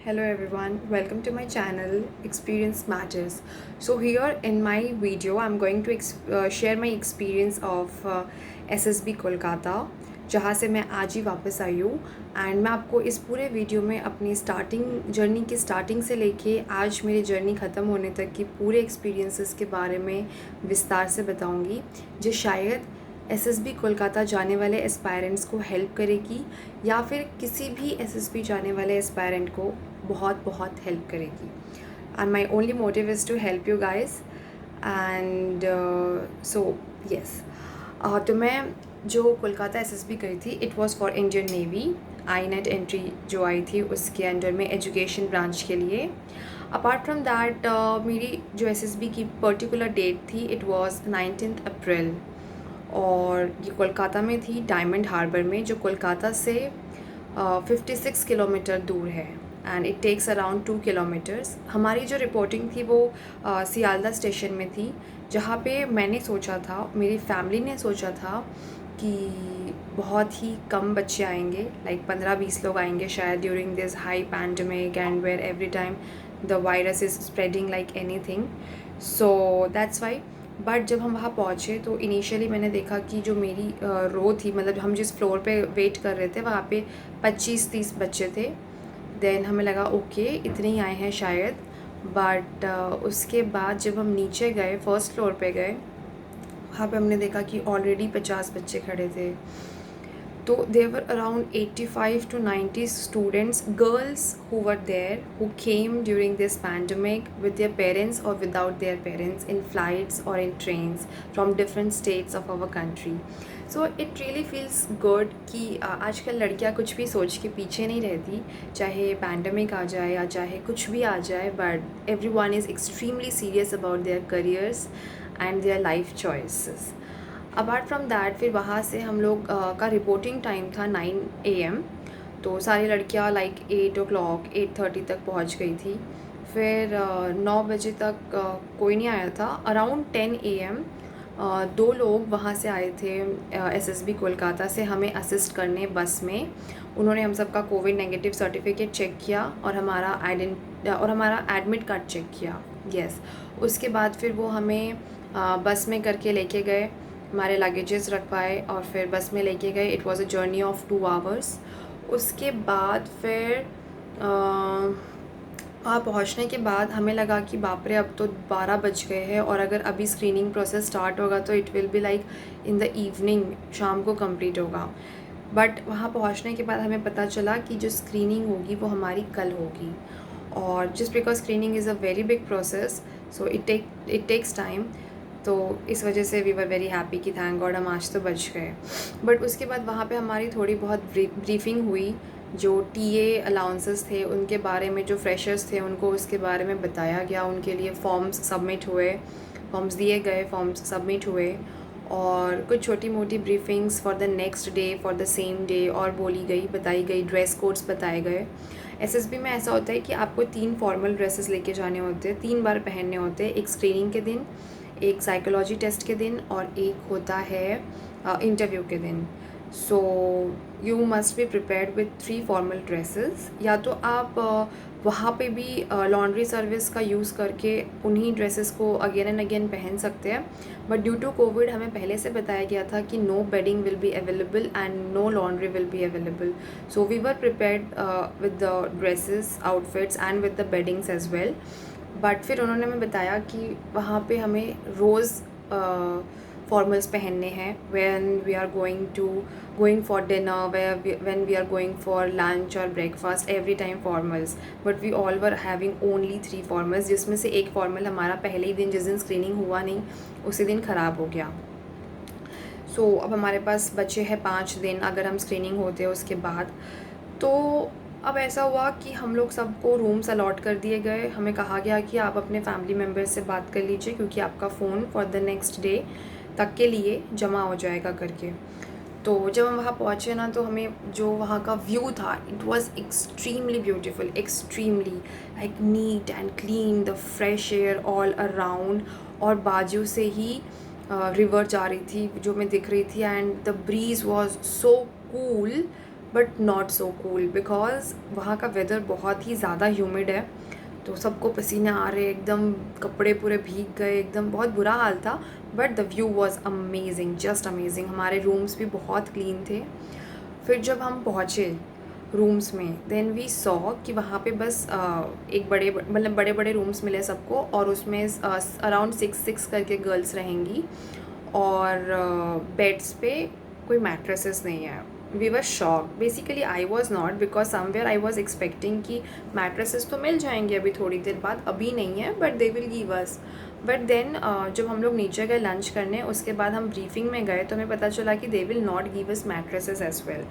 Hello everyone, welcome to my channel Experience Matters. So here in my video I'm going to share my experience of SSB Kolkata जहाँ से मैं आज ही वापस आई हूँ and मैं आपको इस पूरे वीडियो में अपनी जर्नी की स्टार्टिंग से लेके आज मेरी जर्नी ख़त्म होने तक की पूरे एक्सपीरियंसेस के बारे में विस्तार से बताऊँगी जो शायद एसएसबी कोलकाता जाने वाले एस्पायरेंट्स को हेल्प करेगी या फिर किसी भी एसएसबी जाने वाले एस्पायरेंट को बहुत बहुत हेल्प करेगी and my only motive is to help you guys and so yes तो मैं जो कोलकाता एसएसबी गई थी it was for Indian Navy I NET entry जो आई थी उसके अंडर में एजुकेशन ब्रांच के लिए। अपार्ट फ्रॉम दैट मेरी जो एसएसबी की पर्टिकुलर डेट थी इट वाज 19 अप्रैल और ये कोलकाता में थी डायमंड हार्बर में जो कोलकाता से 56 किलोमीटर दूर है and it takes around 2 kilometres. हमारी जो रिपोर्टिंग थी वो सियालदा स्टेशन में थी जहाँ पे मैंने सोचा था, मेरी फैमिली ने सोचा था कि बहुत ही कम बच्चे आएंगे, लाइक 15-20 लोग आएंगे शायद during this high pandemic and where every time the virus is spreading like anything, so that's why. But जब हम वहाँ पहुँचे तो इनिशियली मैंने देखा कि जो मेरी रो थी, मतलब हम जिस फ्लोर पे वेट कर रहे थे वहाँ पे 25-30 बच्चे थे। देन हमें लगा ओके इतने ही आए हैं शायद, बट उसके बाद जब हम नीचे गए फर्स्ट फ्लोर पे गए वहाँ पे हमने देखा कि ऑलरेडी 50 बच्चे खड़े थे। तो there were around 85 to 90 students, girls who were there, who came during this pandemic with their parents or without their parents in flights or in trains from different states of our country. So it really feels good कि आजकल लड़कियाँ कुछ भी सोच के पीछे नहीं रहती, चाहे पैंडमिक आ जाए या चाहे कुछ भी आ जाए, but everyone is extremely serious about their careers and their life choices. Apart from that फिर वहाँ से हम लोग का रिपोर्टिंग टाइम था 9 AM, तो सारी लड़कियाँ लाइक 8 o'clock 8:30 तक पहुँच गई थी। फिर 9 बजे तक कोई नहीं आया था। अराउंड 10 AM 2 लोग वहाँ से आए थे एसएसबी कोलकाता से हमें असिस्ट करने बस में। उन्होंने हम सबका कोविड नेगेटिव सर्टिफिकेट चेक किया और हमारा एडमिट कार्ड चेक किया। यस, उसके बाद फिर वो हमें बस में करके लेके गए, हमारे लगेजेस रखवाए और फिर बस में लेके गए। It was a journey of 2 hours. उसके बाद फिर वहाँ पहुँचने के बाद हमें लगा कि बाप रे अब तो 12 बज गए हैं और अगर अभी स्क्रीनिंग प्रोसेस स्टार्ट होगा तो it will be like in the evening, शाम को कंप्लीट होगा। बट वहाँ पहुँचने के बाद हमें पता चला कि जो स्क्रीनिंग होगी वो हमारी कल होगी, और just because screening is a very big process so it takes time, तो इस वजह से वी वर वेरी हैप्पी कि थैंक गॉड हम आज तो बच गए। बट उसके बाद वहाँ पे हमारी थोड़ी बहुत ब्रीफिंग हुई, जो टीए अलाउंसेस थे उनके बारे में, जो फ्रेशर्स थे उनको उसके बारे में बताया गया, उनके लिए फॉर्म्स सबमिट हुए, फॉर्म्स दिए गए, फॉर्म्स सबमिट हुए, और कुछ छोटी मोटी briefings for the next day, for the same day और बताई गई, ड्रेस कोड्स बताए गए। एसएसबी में ऐसा होता है कि आपको 3 फॉर्मल ड्रेसेस लेके जाने होते हैं, 3 बार पहनने होते हैं, एक स्क्रीनिंग के दिन, एक साइकोलॉजी टेस्ट के दिन और एक होता है इंटरव्यू के दिन। So you must be prepared with 3 formal dresses. या तो आप वहाँ पे भी लॉन्ड्री सर्विस का यूज़ करके उन्हीं ड्रेसेस को अगेन एंड अगेन पहन सकते हैं, बट ड्यू टू कोविड हमें पहले से बताया गया था कि no bedding will be available and no laundry will be available, so we were prepared with the dresses, outfits and with the beddings as well. But फिर उन्होंने हमें बताया कि वहाँ पे हमें रोज़ फॉर्मल्स पहनने हैं when we are going for dinner, when we are going for lunch और breakfast, every time formals. But we all were having only 3 formals, जिसमें से एक फॉर्मल हमारा पहले ही दिन, जिस दिन स्क्रीनिंग हुआ नहीं उसी दिन ख़राब हो गया। सो अब हमारे पास बचे हैं 5 दिन अगर हम स्क्रीनिंग होते हैं उसके बाद। तो अब ऐसा हुआ कि हम लोग सबको रूम्स अलॉट कर दिए गए। हमें कहा गया कि आप अपने फैमिली मेम्बर्स से बात कर लीजिए क्योंकि आपका phone for the next day तक के लिए जमा हो जाएगा करके। तो जब हम वहाँ पहुँचे ना, तो हमें जो वहाँ का व्यू था it was extremely beautiful, extremely like neat and clean, the fresh air all around, और बाजू से ही रिवर जा रही थी जो मैं दिख रही थी, and the breeze was so cool but not so cool because वहाँ का वेदर बहुत ही ज़्यादा ह्यूमिड है, तो सबको पसीने आ रहे, एकदम कपड़े पूरे भीग गए, एकदम बहुत बुरा हाल था। But the view was amazing, just amazing. हमारे रूम्स भी बहुत क्लीन थे। फिर जब हम पहुँचे रूम्स में, देन वी सॉ कि वहाँ पे बस एक बड़े मतलब बड़े बड़े रूम्स मिले सबको, और उसमें अराउंड 6 करके गर्ल्स रहेंगी, और बेड्स पे कोई मैट्रेसेस नहीं है। We were shock, basically I was not, because somewhere I was expecting कि मैट्रेसेस तो मिल जाएंगे अभी थोड़ी देर बाद, अभी नहीं है but they will give us. But then जब हम लोग नीचे गए लंच करने, उसके बाद हम ब्रीफिंग में गए तो हमें पता चला कि they will not give us mattresses as well.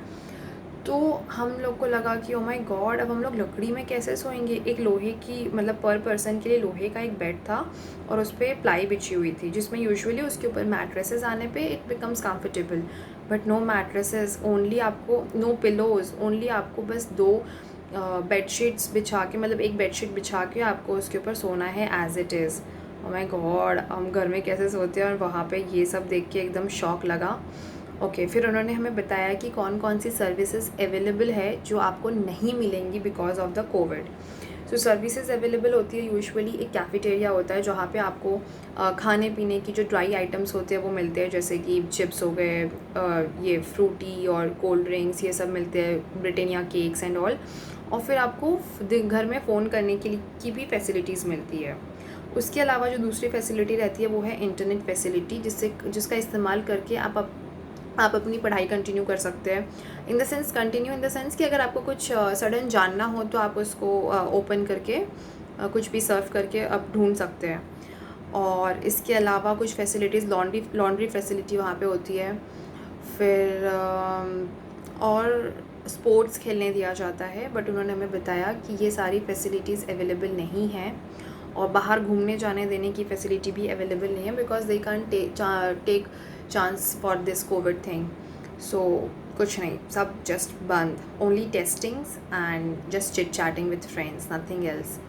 तो हम लोग को लगा कि ओ माय गॉड, अब हम लोग लकड़ी में कैसे सोएंगे। एक लोहे की मतलब पर पर्सन के लिए लोहे का एक बेड था, और उस पर प्लाई बिछी हुई थी, जिसमें यूजुअली उसके ऊपर मैट्रेसेस आने पे it becomes comfortable, but no mattresses, only आपको नो पिलोज़, ओनली आपको बस 2 बेडशीट्स बिछा के, मतलब एक बेडशीट बिछा के आपको उसके ऊपर सोना है as it is. Oh my God, हम घर में कैसे सोते हैं, और वहाँ पे ये सब देख के एकदम शॉक लगा। ओके, फिर उन्होंने हमें बताया कि कौन कौन सी सर्विसेज अवेलेबल है जो आपको नहीं मिलेंगी because of the Covid. So services available होती है, यूजुअली एक कैफेटेरिया होता है जहाँ पे आपको खाने पीने की जो ड्राई आइटम्स होते हैं वो मिलते हैं, जैसे कि चिप्स हो गए, ये फ्रूटी और कोल्ड ड्रिंक्स, ये सब मिलते हैं, ब्रिटानिया केक्स एंड ऑल। और फिर आपको घर में फ़ोन करने के लिए की भी फैसिलिटीज़ मिलती है। उसके अलावा जो दूसरी फैसिलिटी रहती है वो है इंटरनेट फैसिलिटी, जिसका इस्तेमाल करके आप अपनी पढ़ाई कंटिन्यू कर सकते हैं। In the sense continue in the sense कि अगर आपको कुछ सडन जानना हो तो आप उसको ओपन करके कुछ भी सर्व करके आप ढूंढ सकते हैं। और इसके अलावा कुछ फैसिलिटीज़, लॉन्ड्री फैसिलिटी वहाँ पे होती है। फिर और स्पोर्ट्स खेलने दिया जाता है, बट उन्होंने हमें बताया कि ये सारी फैसिलिटीज़ अवेलेबल नहीं हैं, और बाहर घूमने जाने देने की फैसिलिटी भी अवेलेबल नहीं है, because they can take chance for this covid thing. So कुछ नहीं, सब जस्ट बंद, only testings and just chit chatting with friends, nothing else.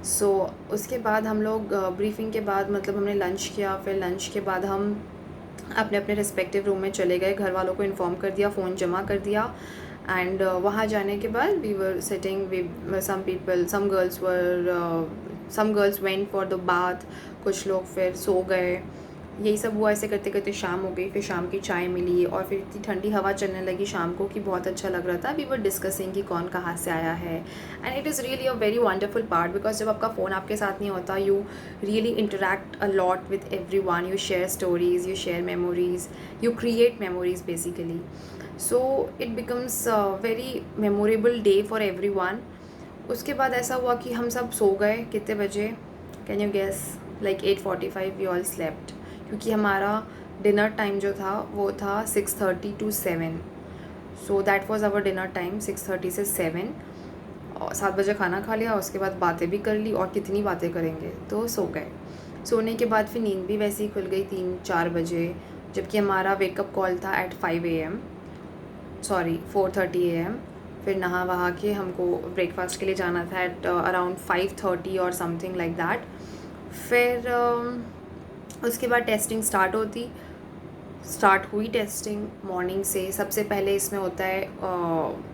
So उसके बाद हम लोग ब्रीफिंग के बाद, मतलब हमने लंच किया, फिर लंच के बाद हम अपने अपने रिस्पेक्टिव रूम में चले गए, घर वालों को इन्फॉर्म कर दिया, फ़ोन जमा कर दिया। एंड वहाँ जाने के बाद we were sitting with some girls went for the bath, कुछ लोग फिर सो गए। यही सब हुआ, ऐसे करते करते शाम हो गई। फिर शाम की चाय मिली, और फिर इतनी ठंडी हवा चलने लगी शाम को कि बहुत अच्छा लग रहा था। वी वर डिस्कसिंग कि कौन कहाँ से आया है, and it is really a very wonderful part, because जब आपका फ़ोन आपके साथ नहीं होता, you really interact a lot with every one, you share stories, you share memories, you create memories basically. So it becomes very memorable day for every one. उसके बाद ऐसा हुआ कि हम सब सो गए। कितने बजे, can you guess? Like 8:45 we all slept, क्योंकि हमारा डिनर टाइम जो था वो था 6:30 to 7। So that was our dinner time, 6:30 से 7। और 7 बजे खाना खा लिया, उसके बाद बातें भी कर ली, और कितनी बातें करेंगे, तो सो गए। सोने के बाद फिर नींद भी वैसे ही खुल गई 3-4 बजे, जबकि हमारा वेकअप कॉल था एट 5 AM, सॉरी 4:30 AM। फिर नहा वहा के हमको ब्रेकफास्ट के लिए जाना था एट अराउंड 5:30 और समथिंग लाइक दैट। फिर उसके बाद टेस्टिंग स्टार्ट हुई टेस्टिंग मॉर्निंग से। सबसे पहले इसमें होता है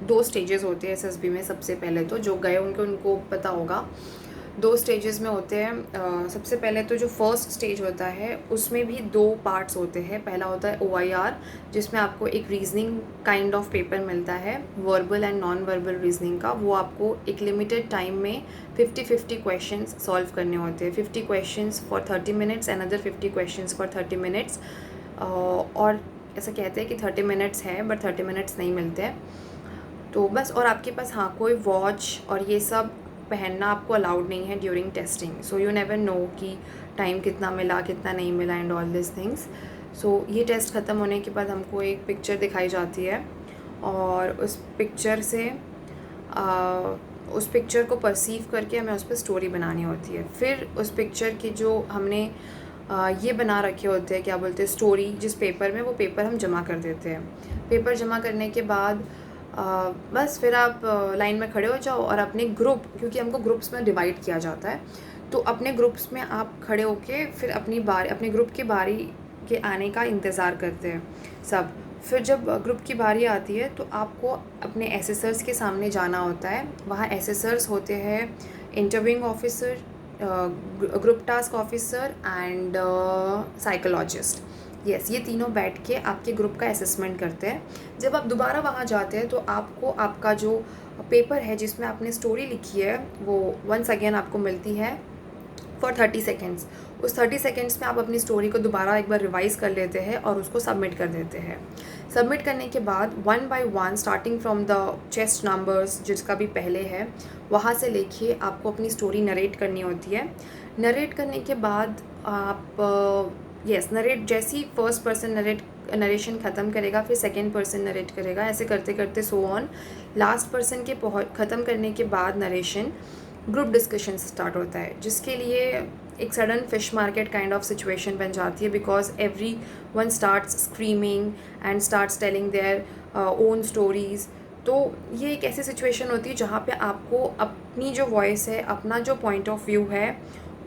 2 स्टेजेस होते हैं एसएसबी में। सबसे पहले तो जो गए उनको पता होगा, 2 स्टेजेस में होते हैं। सबसे पहले तो जो फर्स्ट स्टेज होता है उसमें भी 2 पार्ट्स होते हैं। पहला होता है OIR, जिसमें आपको एक रीजनिंग काइंड ऑफ पेपर मिलता है, verbal and non verbal reasoning का। वो आपको एक लिमिटेड टाइम में 50-50 क्वेश्चंस सॉल्व करने होते हैं। 50 questions for 30 minutes, another 50 questions for 30 minutes. और ऐसा कहते हैं कि 30 मिनट्स है, बट 30 मिनट्स नहीं मिलते हैं। तो बस, और आपके पास हाँ कोई वॉच और ये सब पहनना आपको अलाउड नहीं है during testing. So you never know कि टाइम कितना मिला कितना नहीं मिला एंड ऑल दिस थिंग्स। सो ये टेस्ट ख़त्म होने के बाद हमको एक पिक्चर दिखाई जाती है, और उस पिक्चर को परसीव करके हमें उस पर स्टोरी बनानी होती है। फिर उस पिक्चर की जो हमने ये बना रखे होते हैं, क्या बोलते हैं, स्टोरी, जिस पेपर में, वो पेपर हम जमा कर देते हैं। पेपर जमा करने के बाद बस फिर आप लाइन में खड़े हो जाओ, और अपने ग्रुप, क्योंकि हमको ग्रुप्स में डिवाइड किया जाता है, तो अपने ग्रुप्स में आप खड़े होके फिर अपने ग्रुप की बारी के आने का इंतज़ार करते हैं सब। फिर जब ग्रुप की बारी आती है तो आपको अपने एसेसर्स के सामने जाना होता है। वहाँ एसेसर्स होते हैं interviewing officer, group task officer and psychologist. Yes, ये तीनों बैठ के आपके ग्रुप का असेसमेंट करते हैं। जब आप दोबारा वहाँ जाते हैं तो आपको आपका जो पेपर है जिसमें आपने स्टोरी लिखी है वो वंस अगेन आपको मिलती है फॉर 30 सेकेंड्स। उस 30 सेकेंड्स में आप अपनी स्टोरी को दोबारा एक बार रिवाइज़ कर लेते हैं और उसको सबमिट कर देते हैं। सबमिट करने के बाद 1 by 1 starting from the chest numbers जिसका भी पहले है वहाँ से लेके आपको अपनी स्टोरी नरेट करनी होती है। नरेट करने के बाद आप नरेट जैसी फर्स्ट पर्सन नरेशन ख़त्म करेगा फिर सेकेंड पर्सन नरेट करेगा, ऐसे करते करते सो ऑन। लास्ट पर्सन के ख़त्म करने के बाद नरेशन ग्रुप डिस्कशन स्टार्ट होता है, जिसके लिए एक sudden fish market kind of situation बन जाती है because every one starts screaming and starts telling their own stories. तो ये एक ऐसी सिचुएशन होती है जहाँ पे आपको अपनी जो वॉइस है, अपना जो पॉइंट ऑफ व्यू है,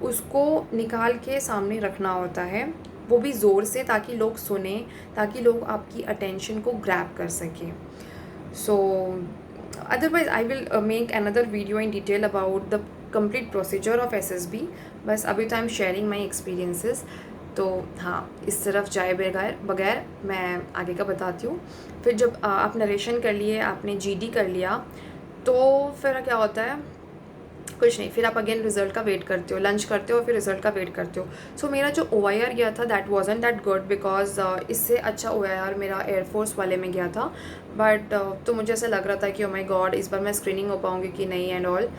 उसको निकाल के सामने रखना होता है, वो भी ज़ोर से, ताकि लोग सुने, ताकि लोग आपकी अटेंशन को ग्रैब कर सकें। So otherwise I will make another video in detail about the complete procedure of SSB। बस अभी तो I am sharing my experiences. तो हाँ, इस तरफ जाए बगैर बगैर मैं आगे का बताती हूँ। फिर जब आप नरेशन कर लिए, आपने GD कर लिया, तो फिर क्या होता है, कुछ नहीं, फिर आप अगेन रिज़ल्ट का वेट करते हो, लंच करते हो, फिर रिज़ल्ट का वेट करते हो। सो मेरा जो OIR गया था that wasn't that good because इससे अच्छा OIR मेरा एयरफोर्स वाले में गया था। बट तो मुझे ऐसा लग रहा था कि ओ माय गॉड इस बार मैं स्क्रीनिंग हो पाऊँगी कि नहीं एंड ऑल।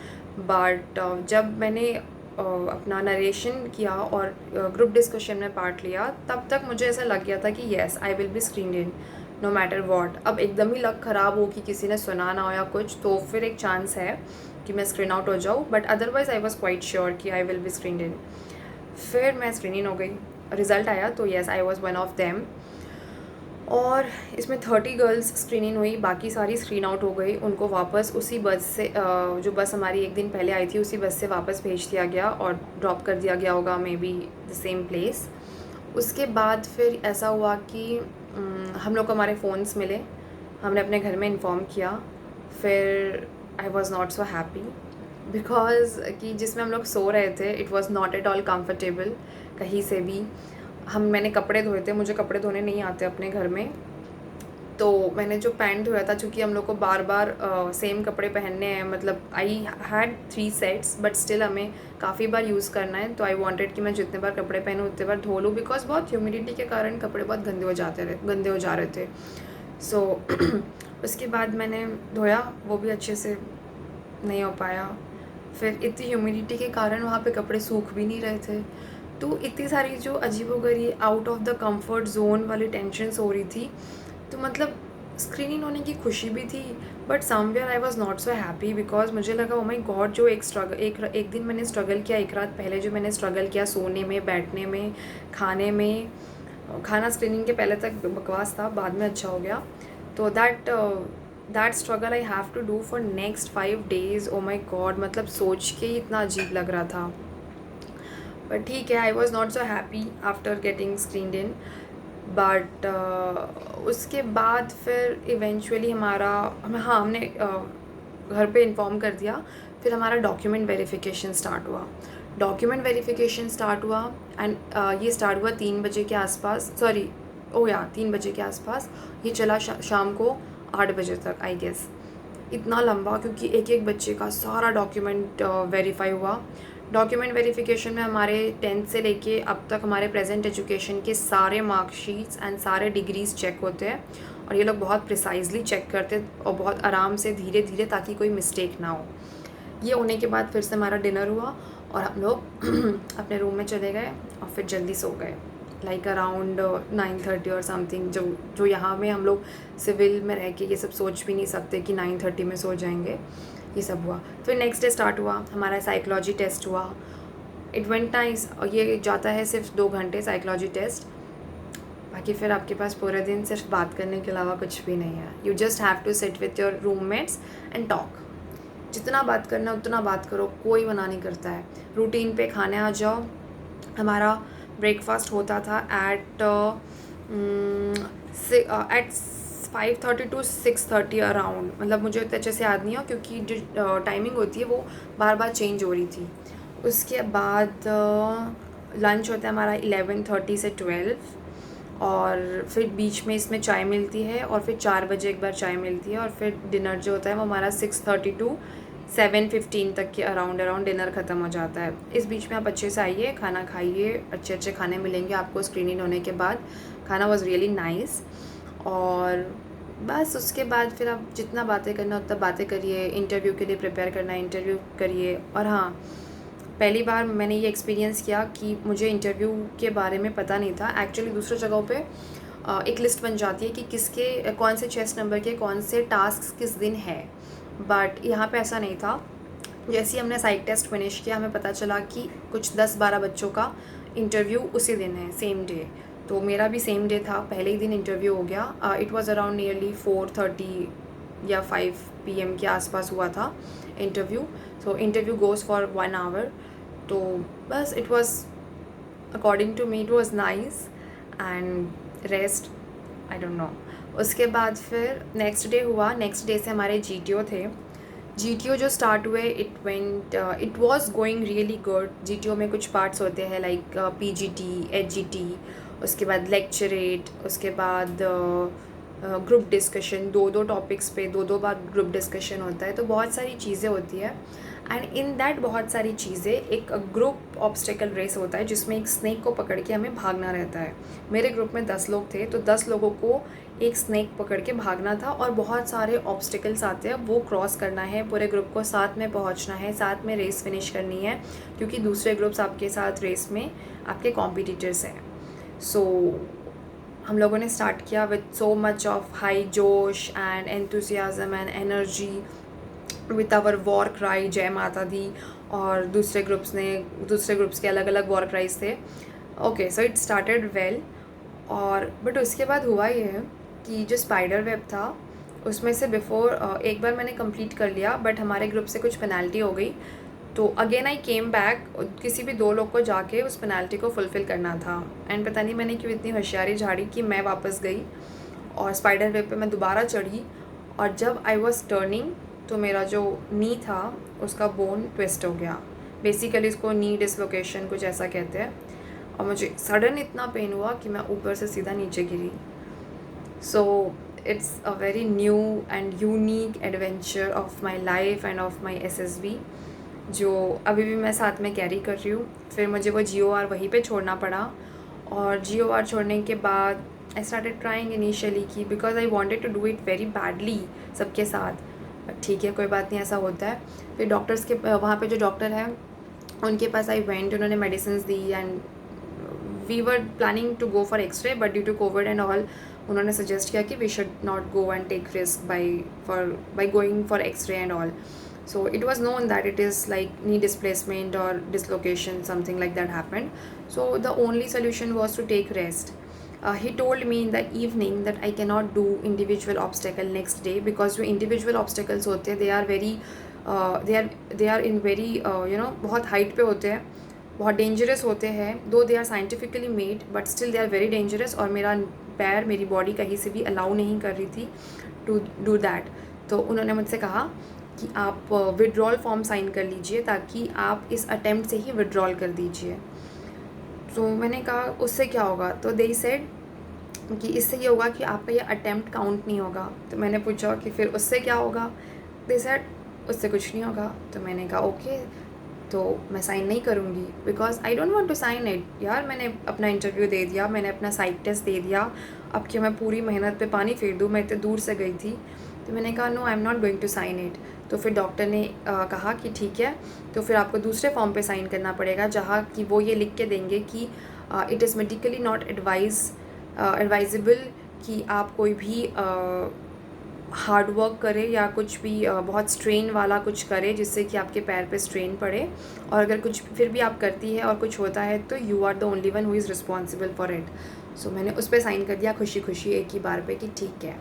बट जब मैंने अपना नरेशन किया और ग्रुप डिस्कशन में पार्ट लिया, तब तक मुझे ऐसा लग गया था कि yes I will be screened in no matter what. अब एकदम ही लक ख़राब हो कि किसी ने सुना ना हो या कुछ, तो फिर एक चांस है कि मैं स्क्रीन आउट हो जाऊँ, but otherwise I was quite sure कि आई विल बी स्क्रीनड इन। फिर मैं स्क्रीन इन हो गई, रिज़ल्ट आया तो yes I was one of them. और इसमें 30 गर्ल्स स्क्रीन इन हुई, बाकी सारी स्क्रीन आउट हो गई। उनको वापस उसी बस से जो बस हमारी एक दिन पहले आई थी उसी बस से वापस भेज दिया गया और ड्रॉप कर दिया गया होगा may be the same place. उसके बाद फिर ऐसा हुआ कि हम लोग को हमारे फ़ोन्स मिले, हमने अपने घर में इन्फॉर्म किया। फिर I was not so happy because कि जिसमें हम लोग सो रहे थे it was not at all comfortable कहीं से भी। मैंने कपड़े धोए थे, मुझे कपड़े धोने नहीं आते अपने घर में, तो मैंने जो पैंट धोया था, चूँकि हम लोग को बार बार सेम कपड़े पहनने हैं, मतलब I had 3 sets but still हमें काफ़ी बार यूज़ करना है, तो आई वांटेड कि मैं जितने बार कपड़े पहनूँ उतने बार धो लूँ बिकॉज बहुत ह्यूमिडिटी के कारण कपड़े बहुत गंदे हो जा रहे थे। सो उसके बाद मैंने धोया, वो भी अच्छे से नहीं हो पाया। फिर इतनी ह्यूमिडिटी के कारण वहाँ पे कपड़े सूख भी नहीं रहे थे, तो इतनी सारी जो अजीबोगरीब out of the comfort zone वाली टेंशन्स हो रही थी। तो मतलब स्क्रीनिंग होने की खुशी भी थी but somewhere I was not so happy because मुझे लगा ओ माय गॉड, जो एक दिन मैंने स्ट्रगल किया, एक रात पहले जो मैंने स्ट्रगल किया सोने में, बैठने में, खाने में, खाना स्क्रीनिंग के पहले तक बकवास था, बाद में अच्छा हो गया। तो that struggle I have to do for next 5 days। Oh my God, मतलब सोच के ही इतना अजीब लग रहा था। बट ठीक है, आई was not so happy after getting screened in. But उसके बाद फिर इवेंचुअली हमने घर पे इन्फॉर्म कर दिया। फिर हमारा डॉक्यूमेंट वेरिफिकेशन स्टार्ट हुआ। एंड ये स्टार्ट हुआ 3 बजे के आसपास, 3 बजे के आसपास। ये चला शाम को 8 बजे तक आई गेस। इतना लंबा, क्योंकि एक एक बच्चे का सारा डॉक्यूमेंट वेरीफाई हुआ। डॉक्यूमेंट वेरिफिकेशन में हमारे 10th से लेके अब तक हमारे प्रेजेंट एजुकेशन के सारे मार्कशीट्स एंड सारे डिग्रीज़ चेक होते हैं, और ये लोग बहुत प्रिसाइजली चेक करते हैं और बहुत आराम से, धीरे धीरे, ताकि कोई मिस्टेक ना हो। ये होने के बाद फिर से हमारा डिनर हुआ और हम लोग अपने रूम में चले गए और फिर जल्दी सो गए, लाइक अराउंड 9:30 और समथिंग। जो यहाँ में हम लोग सिविल में रह के ये सब सोच भी नहीं सकते कि 9:30 में सो जाएंगे। ये सब हुआ। फिर नेक्स्ट डे स्टार्ट हुआ हमारा साइकोलॉजी टेस्ट हुआ। इट वेंट नाइस, और ये जाता है सिर्फ 2 घंटे साइकोलॉजी टेस्ट। बाकी फिर आपके पास पूरे दिन सिर्फ बात करने के अलावा कुछ भी नहीं है। You just have to sit with your roommates and talk. जितना बात करना उतना बात करो, कोई मना नहीं करता है। रूटीन पे खाने आ जाओ। हमारा ब्रेकफास्ट होता था एट एट 5:30 to 6:30 अराउंड, मतलब मुझे इतने अच्छे से याद नहीं है क्योंकि जो टाइमिंग होती है वो बार बार चेंज हो रही थी। उसके बाद लंच होता है हमारा 11:30 से 12, और फिर बीच में इसमें चाय मिलती है, और फिर 4 बजे एक बार चाय मिलती है, और फिर डिनर जो होता है वो हमारा 6:30 to 7:15 तक के अराउंड डिनर ख़त्म हो जाता है। इस बीच में आप अच्छे से आइए, खाना खाइए, अच्छे अच्छे खाने मिलेंगे आपको स्क्रीनिंग होने के बाद। खाना वॉज़ रियली नाइस। और बस उसके बाद फिर आप जितना बातें करना उतना बातें करिए, इंटरव्यू के लिए प्रिपेयर करना है इंटरव्यू करिए। और हाँ, पहली बार मैंने ये एक्सपीरियंस किया कि मुझे इंटरव्यू के बारे में पता नहीं था। एक्चुअली दूसरी जगहों पे एक लिस्ट बन जाती है कि किसके कौन से चेस्ट नंबर के कौन से टास्क किस दिन है, बट यहाँ पे ऐसा नहीं था। जैसे ही हमने साइक टेस्ट फिनिश किया, हमें पता चला कि कुछ 10-12 बच्चों का इंटरव्यू उसी दिन है, सेम डे। तो मेरा भी सेम डे था, पहले ही दिन इंटरव्यू हो गया। इट वाज़ अराउंड नियरली 4:30 या 5 PM के आसपास हुआ था interview. So interview goes for 1 hour. तो बस it was, according to me it was nice, and rest I don't know. उसके बाद फिर नेक्स्ट डे हुआ। नेक्स्ट डे से हमारे GTO थे। GTO जो स्टार्ट हुए, it was going really good. GTO में कुछ पार्ट्स होते हैं लाइक PGT, HGT, उसके बाद लेक्चरेट, उसके बाद ग्रुप डिस्कशन, दो दो टॉपिक्स पे दो दो बार ग्रुप डिस्कशन होता है। तो बहुत सारी चीज़ें होती है, एंड इन दैट बहुत सारी चीज़ें, एक ग्रुप ऑब्स्टेकल रेस होता है जिसमें एक स्नेक को पकड़ के हमें भागना रहता है। मेरे ग्रुप में 10 लोग थे, तो 10 लोगों को एक स्नेक पकड़ के भागना था, और बहुत सारे ऑब्स्टिकल्स आते हैं, वो क्रॉस करना है, पूरे ग्रुप को साथ में पहुंचना है, साथ में रेस फिनिश करनी है, क्योंकि दूसरे ग्रुप्स आपके साथ रेस में आपके कॉम्पिटिटर्स हैं। सो हम लोगों ने स्टार्ट किया with so much of high जोश and enthusiasm and energy, with our war cry जय माता दी, और दूसरे ग्रुप्स के अलग अलग वॉर क्राइज थे। Okay, so it started well. और बट उसके बाद हुआ ये कि जो स्पाइडर वेब था उसमें से बिफोर एक बार मैंने कंप्लीट कर लिया, बट हमारे ग्रुप से कुछ पेनल्टी हो गई। तो अगेन आई केम बैक, किसी भी 2 लोग को जाके उस पेनल्टी को फुलफ़िल करना था। एंड पता नहीं मैंने क्यों इतनी होशियारी झाड़ी कि मैं वापस गई और स्पाइडर वेब पे मैं दोबारा चढ़ी, और जब आई वॉज टर्निंग तो मेरा जो नी था उसका बोन ट्विस्ट हो गया। बेसिकली इसको नी डिसलोकेशन कुछ ऐसा कहते हैं, और मुझे सडन इतना पेन हुआ कि मैं ऊपर से सीधा नीचे गिरी। So it's a very new and unique adventure of my life and of my SSB, जो अभी भी मैं साथ में कैरी कर रही हूँ। फिर मुझे वो GOR वहीं पे छोड़ना पड़ा, और GOR छोड़ने के बाद आई स्टार्टेड ट्राइंग इनिशियली की, because I wanted to do it very badly सबके साथ। बट ठीक है, कोई बात नहीं, ऐसा होता है। फिर डॉक्टर्स के वहाँ पे जो डॉक्टर हैं उनके पास आई वेंट, उन्होंने मेडिसिन दी, and we were planning to go for x-ray, but due to COVID and all उन्होंने सजेस्ट किया कि we should not go and take risk by going for x-ray and all. So it was known that it is like knee displacement or dislocation, something like that happened. So the only solution was to take rest. He told me in the evening that I cannot do individual obstacle next day, because जो individual obstacles होते हैं they are very they are in very बहुत height पे होते हैं, बहुत dangerous होते हैं, though they are scientifically made but still they are very dangerous, और मेरा पैर मेरी बॉडी कहीं से भी अलाउ नहीं कर रही थी टू डू दैट. तो उन्होंने मुझसे कहा कि आप विड्रॉल फॉर्म साइन कर लीजिए ताकि आप इस अटेम्प्ट से ही विड्रॉल कर दीजिए. तो मैंने कहा उससे क्या होगा, तो दे सेड कि इससे ये होगा कि आपका ये अटेम्प्ट काउंट नहीं होगा. तो मैंने पूछा कि फिर उससे क्या होगा, दे सेड उससे कुछ नहीं होगा. तो मैंने कहा ओके, तो मैं साइन नहीं करूँगी, because I don't want to sign it. यार मैंने अपना इंटरव्यू दे दिया, मैंने अपना साइक टेस्ट दे दिया, अब क्या मैं पूरी मेहनत पे पानी फेर दूँ, मैं इतने दूर से गई थी. तो मैंने कहा no, I am not going to sign it. तो फिर डॉक्टर ने कहा कि ठीक है, तो फिर आपको दूसरे फॉर्म पे साइन करना पड़ेगा जहाँ कि वो ये लिख के देंगे कि it is medically not advisable कि आप कोई भी हार्ड वर्क करे या कुछ भी बहुत स्ट्रेन वाला कुछ करे जिससे कि आपके पैर पे स्ट्रेन पड़े, और अगर कुछ फिर भी आप करती है और कुछ होता है तो you are the only one who is responsible for it. So मैंने उस पर साइन कर दिया खुशी खुशी एक ही बार पे कि ठीक है.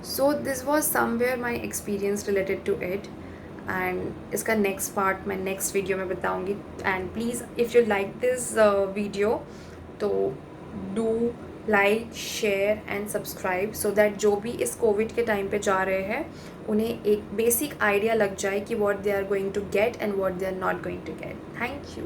So this was somewhere my experience related to it, and इसका नेक्स्ट पार्ट मैं नेक्स्ट वीडियो में बताऊँगी. And please if you like this video तो do like, share and subscribe so that जो भी इस कोविड के टाइम पे जा रहे हैं उन्हें एक बेसिक आइडिया लग जाए कि what they are going to get and what they are not going to get. Thank you.